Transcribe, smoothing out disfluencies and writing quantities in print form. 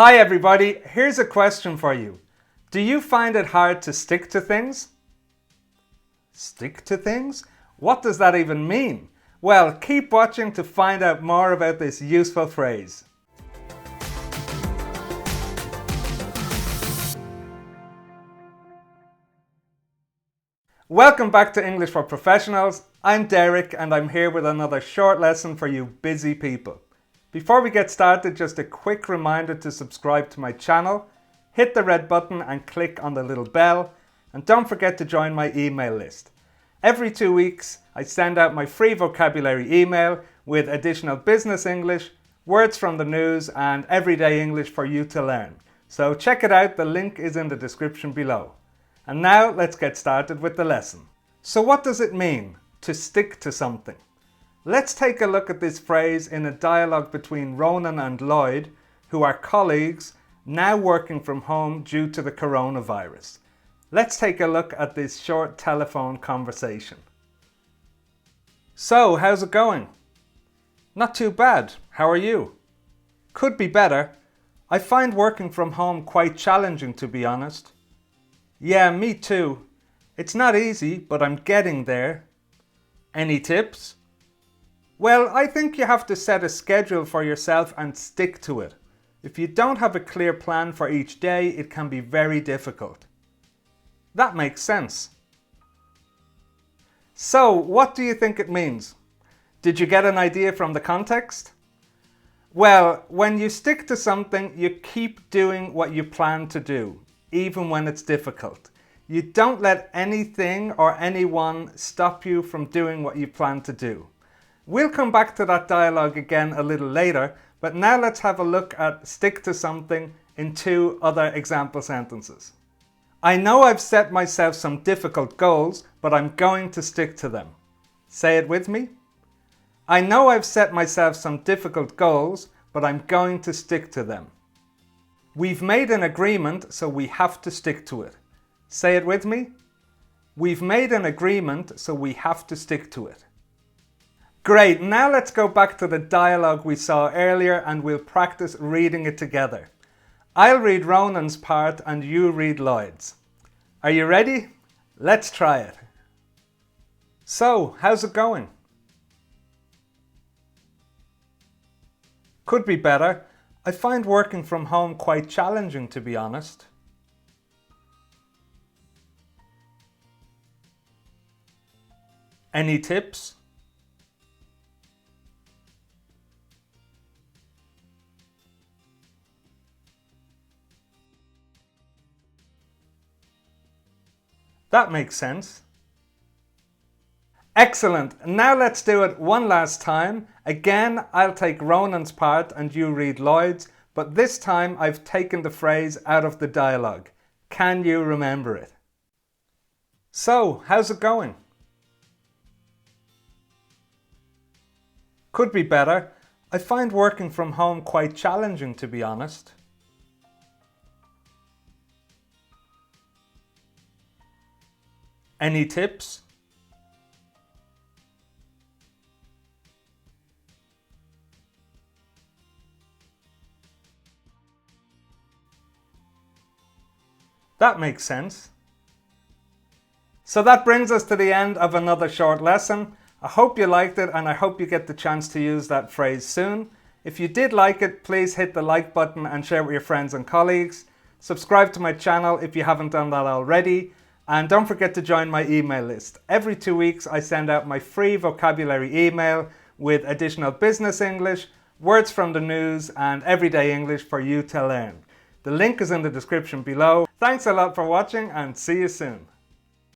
Hi everybody, here's a question for you. Do you find it hard to stick to things? Stick to things? What does that even mean? Well, keep watching to find out more about this useful phrase. Welcome back to English for Professionals. I'm Derek and I'm here with another short lesson for you busy people. Before we get started, just a quick reminder to subscribe to my channel, hit the red button and click on the little bell, and don't forget to join my email list. Every 2 weeks, I send out my free vocabulary email with additional business English, words from the news and everyday English for you to learn. So check it out, the link is in the description below. And now let's get started with the lesson. So what does it mean to stick to something? Let's take a look at this phrase in a dialogue between Ronan and Lloyd, who are colleagues now working from home due to the coronavirus. Let's take a look at this short telephone conversation. So, how's it going? Not too bad. How are you? Could be better. I find working from home quite challenging, to be honest. Yeah, me too. It's not easy, but I'm getting there. Any tips? Well, I think you have to set a schedule for yourself and stick to it. If you don't have a clear plan for each day, it can be very difficult. That makes sense. So, what do you think it means? Did you get an idea from the context? Well, when you stick to something, you keep doing what you plan to do, even when it's difficult. You don't let anything or anyone stop you from doing what you plan to do. We'll come back to that dialogue again a little later, but now let's have a look at stick to something in 2 other example sentences. I know I've set myself some difficult goals, but I'm going to stick to them. Say it with me. I know I've set myself some difficult goals, but I'm going to stick to them. We've made an agreement, so we have to stick to it. Say it with me. We've made an agreement, so we have to stick to it. Great, now let's go back to the dialogue we saw earlier and we'll practice reading it together. I'll read Ronan's part and you read Lloyd's. Are you ready? Let's try it. So, how's it going? Could be better. I find working from home quite challenging, to be honest. Any tips? That makes sense. Excellent. Now let's do it one last time. Again, I'll take Ronan's part and you read Lloyd's, but this time I've taken the phrase out of the dialogue. Can you remember it? So, how's it going? Could be better. I find working from home quite challenging, to be honest. Any tips? That makes sense. So that brings us to the end of another short lesson. I hope you liked it and I hope you get the chance to use that phrase soon. If you did like it, please hit the like button and share it with your friends and colleagues. Subscribe to my channel if you haven't done that already. And don't forget to join my email list. Every 2 weeks I send out my free vocabulary email with additional business English, words from the news and everyday English for you to learn. The link is in the description below. Thanks a lot for watching and see you soon.